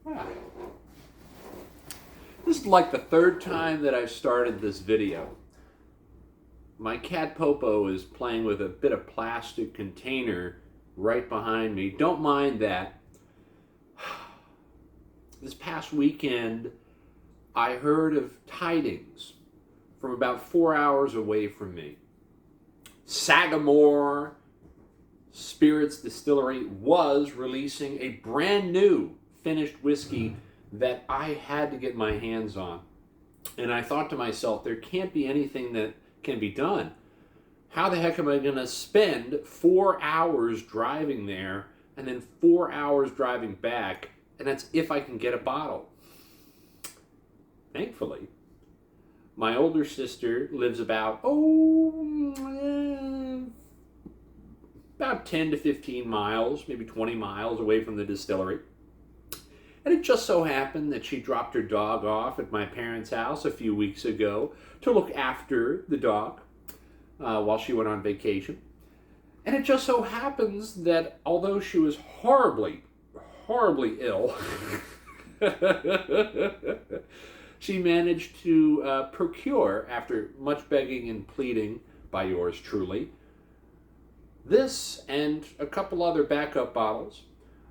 Ah. This is like the third time that I've started this video. My cat Popo is playing with a bit of plastic container right behind me. Don't mind that. This past weekend, I heard of tidings from about 4 hours away from me. Sagamore Spirits Distillery was releasing a brand new finished whiskey that I had to get my hands on. And I thought to myself, there can't be anything that can be done. How the heck am I going to spend 4 hours driving there and then 4 hours driving back? And that's if I can get a bottle. Thankfully, my older sister lives about 10 to 15 miles, maybe 20 miles away from the distillery. And it just so happened that she dropped her dog off at my parents' house a few weeks ago to look after the dog while she went on vacation. And it just so happens that although she was horribly ill, she managed to procure, after much begging and pleading by yours truly, this and a couple other backup bottles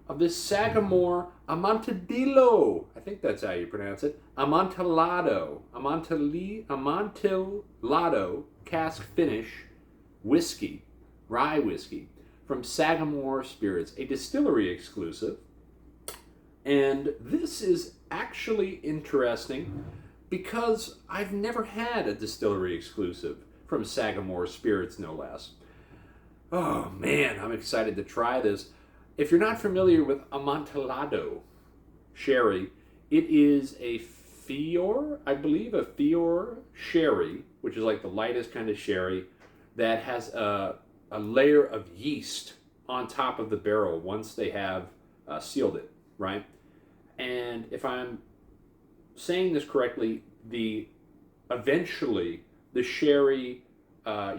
of this Sagamore Amontillado, I think that's how you pronounce it, Amontillado cask finish whiskey, rye whiskey, from Sagamore Spirits, a distillery exclusive. And this is actually interesting because I've never had a distillery exclusive from Sagamore Spirits, no less. Oh man, I'm excited to try this. If you're not familiar with Amontillado sherry, it is a Fior, I believe, a Fior sherry, which is like the lightest kind of sherry, that has a layer of yeast on top of the barrel once they have sealed it, right? And if I'm saying this correctly, eventually the sherry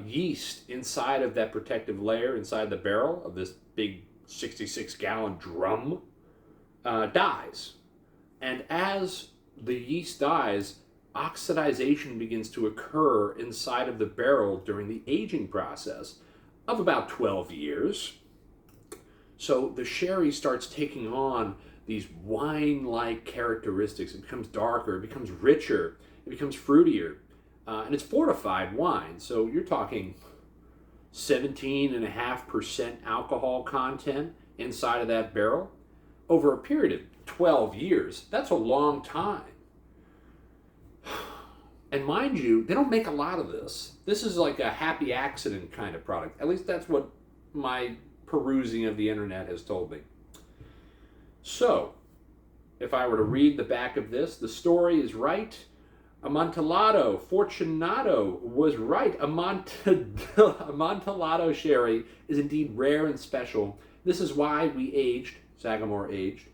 yeast inside of that protective layer inside the barrel of this big 66-gallon drum dies. And as the yeast dies, oxidization begins to occur inside of the barrel during the aging process of about 12 years. So the sherry starts taking on these wine-like characteristics. It becomes darker, it becomes richer, it becomes fruitier. And it's fortified wine, so you're talking 17.5% alcohol content inside of that barrel over a period of 12 years. That's a long time. And mind you, they don't make a lot of this. This is like a happy accident kind of product. At least that's what my perusing of the internet has told me. So, if I were to read the back of this, the story is right. Amontillado, Fortunato was right. Amontillado sherry is indeed rare and special. This is why Sagamore aged,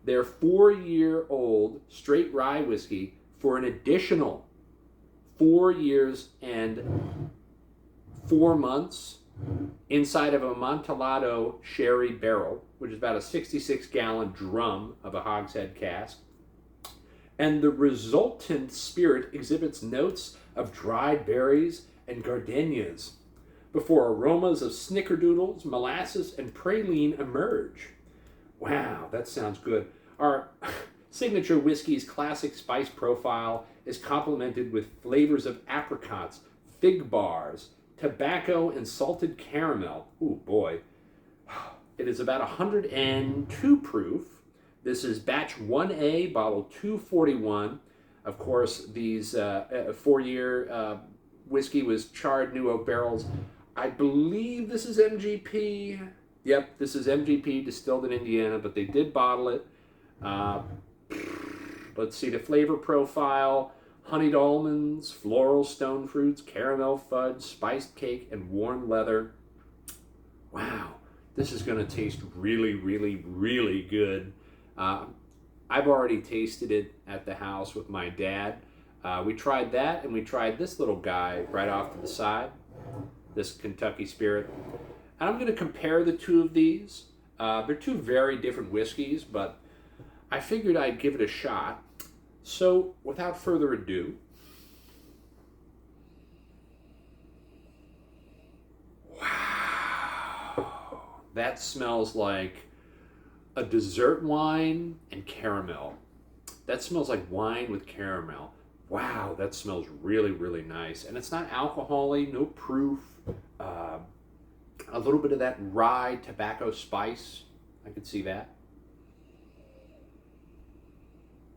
their 4-year-old straight rye whiskey for an additional 4 years and 4 months inside of a Amontillado sherry barrel, which is about a 66-gallon drum of a hogshead cask. And the resultant spirit exhibits notes of dried berries and gardenias before aromas of snickerdoodles, molasses, and praline emerge. Wow, that sounds good. Our signature whiskey's classic spice profile is complemented with flavors of apricots, fig bars, tobacco, and salted caramel. Ooh, boy. It is about 102 proof. This is batch 1A, bottle 241. Of course, these 4-year whiskey was charred new oak barrels. I believe this is MGP. Yep, this is MGP, distilled in Indiana, but they did bottle it. Let's see the flavor profile. Honeyed almonds, floral stone fruits, caramel fudge, spiced cake, and warm leather. Wow, this is going to taste really, really, really good. I've already tasted it at the house with my dad. We tried that, and we tried this little guy right off to the side, this Kentucky Spirit. And I'm going to compare the two of these. They're two very different whiskeys, but I figured I'd give it a shot. So without further ado, wow, that smells like a dessert wine and caramel. That smells like wine with caramel. Wow, that smells really, really nice. And it's not alcohol-y, no proof. A little bit of that rye tobacco spice. I could see that.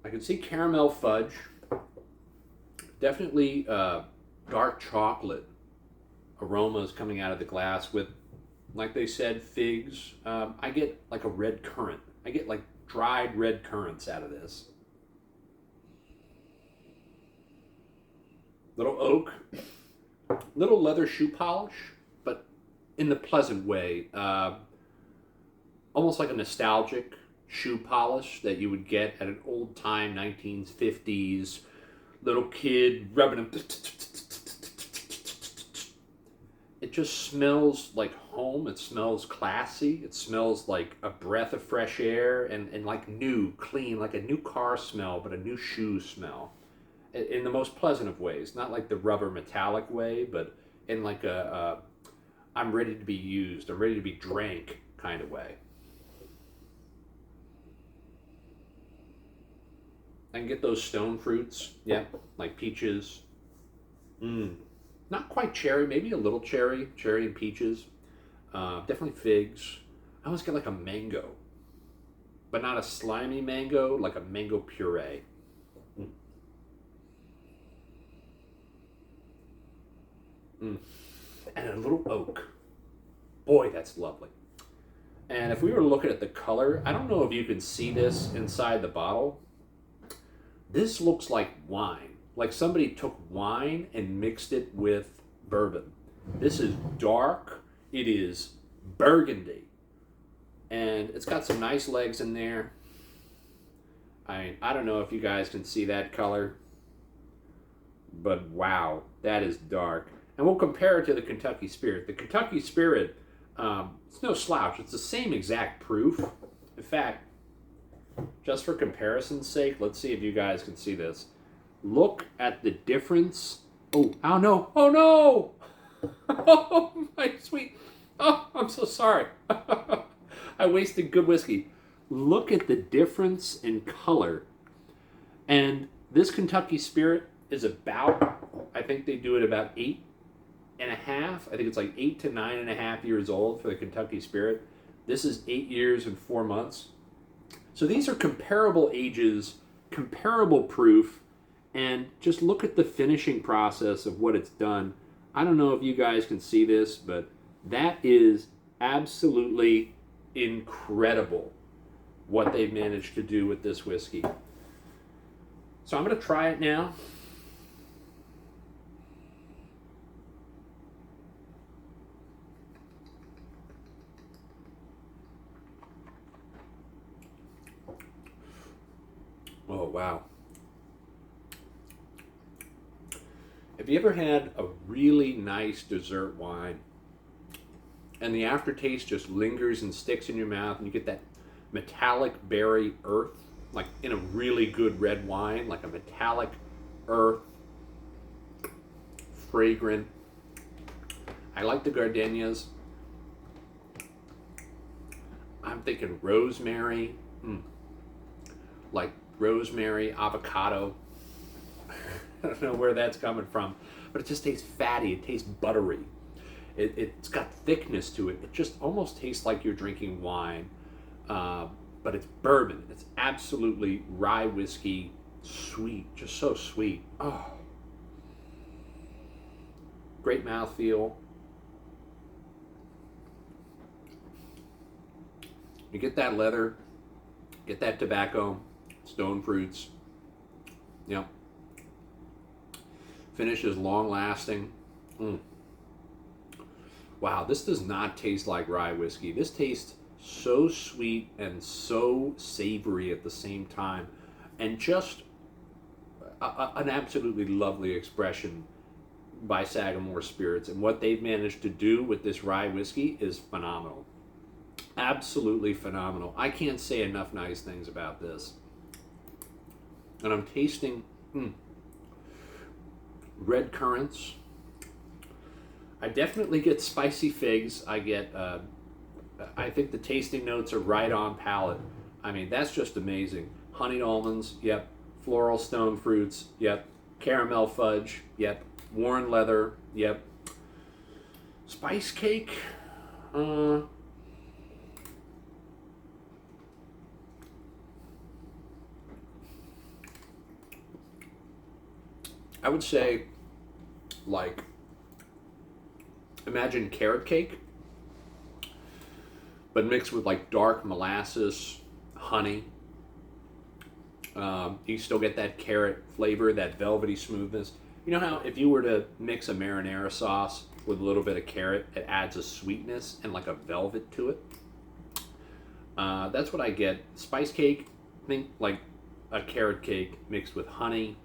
I can see caramel fudge. Definitely dark chocolate aromas coming out of the glass with, like they said, figs. I get like a red currant. I get like dried red currants out of this. Little oak, little leather shoe polish, but in the pleasant way. Almost like a nostalgic shoe polish that you would get at an old time 1950s little kid rubbing them. It just smells like home. It smells classy. It smells like a breath of fresh air and like new, clean, like a new car smell, but a new shoe smell. In the most pleasant of ways. Not like the rubber metallic way, but in like a I'm ready to be used, I'm ready to be drank kind of way. I can get those stone fruits, yeah, like peaches. Not quite cherry, maybe a little cherry and peaches. Definitely figs. I almost get like a mango, but not a slimy mango, like a mango puree. And a little oak. Boy, that's lovely. And if we were looking at the color, I don't know if you can see this inside the bottle. This looks like wine. Like somebody took wine and mixed it with bourbon. This is dark. It is burgundy. And it's got some nice legs in there. I don't know if you guys can see that color. But wow, that is dark. And we'll compare it to the Kentucky Spirit. The Kentucky Spirit, it's no slouch. It's the same exact proof. In fact, just for comparison's sake, let's see if you guys can see this. Look at the difference. Oh no. Oh, no. Oh, my sweet. Oh, I'm so sorry. I wasted good whiskey. Look at the difference in color. And this Kentucky Spirit is about, I think they do it about 8.5. I think it's like 8 to 9.5 years old for the Kentucky Spirit. This is 8 years and 4 months. So these are comparable ages, comparable proof, and just look at the finishing process of what it's done. I don't know if you guys can see this, but that is absolutely incredible what they've managed to do with this whiskey. So I'm going to try it now. Oh, wow. Have you ever had a really nice dessert wine and the aftertaste just lingers and sticks in your mouth and you get that metallic berry earth, like in a really good red wine, like a metallic earth, fragrant. I like the gardenias. I'm thinking rosemary, like rosemary, avocado. I don't know where that's coming from, but it just tastes fatty. It tastes buttery. It's got thickness to it. It just almost tastes like you're drinking wine, but it's bourbon. It's absolutely rye whiskey, sweet, just so sweet. Oh, great mouthfeel. You get that leather, get that tobacco, stone fruits. Yep. Finish is long lasting. Wow, this does not taste like rye whiskey. This tastes so sweet and so savory at the same time, and just an absolutely lovely expression by Sagamore Spirits. And what they've managed to do with this rye whiskey is phenomenal. Absolutely phenomenal. I can't say enough nice things about this. And I'm tasting red currants. I definitely get spicy figs. I get, I think the tasting notes are right on palate. I mean, that's just amazing. Honeyed almonds, yep. Floral stone fruits, yep. Caramel fudge, yep. Worn leather, yep. Spice cake, I would say, like, imagine carrot cake, but mixed with like dark molasses, honey. You still get that carrot flavor, that velvety smoothness. You know how if you were to mix a marinara sauce with a little bit of carrot, it adds a sweetness and like a velvet to it? That's what I get. Spice cake, think like a carrot cake mixed with honey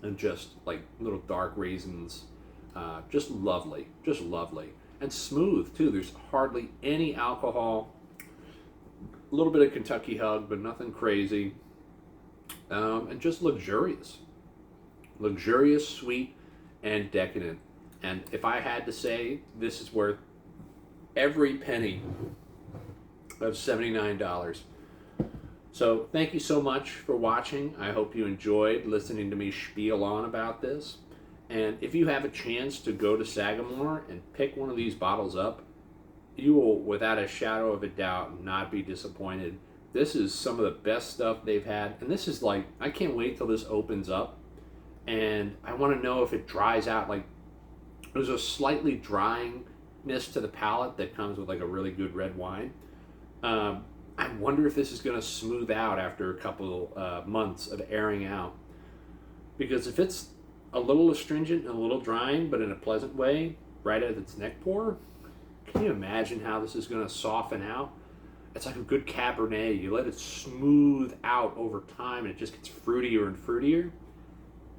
and just like little dark raisins. Just lovely, just lovely. And smooth too. There's hardly any alcohol. A little bit of Kentucky hug, but nothing crazy. And just luxurious. Luxurious, sweet, and decadent. And if I had to say, this is worth every penny of $79. So thank you so much for watching. I hope you enjoyed listening to me spiel on about this. And if you have a chance to go to Sagamore and pick one of these bottles up, you will, without a shadow of a doubt, not be disappointed. This is some of the best stuff they've had. And this is like, I can't wait till this opens up. And I want to know if it dries out. Like, there's a slightly dryingness to the palate that comes with like a really good red wine. I wonder if this is going to smooth out after a couple months of airing out. Because if it's a little astringent and a little drying, but in a pleasant way, right at its neck pour, can you imagine how this is going to soften out? It's like a good Cabernet. You let it smooth out over time and it just gets fruitier and fruitier.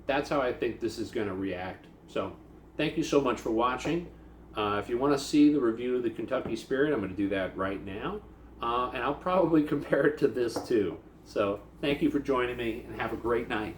That's how I think this is going to react. So thank you so much for watching. If you want to see the review of the Kentucky Spirit, I'm going to do that right now. And I'll probably compare it to this too. So thank you for joining me and have a great night.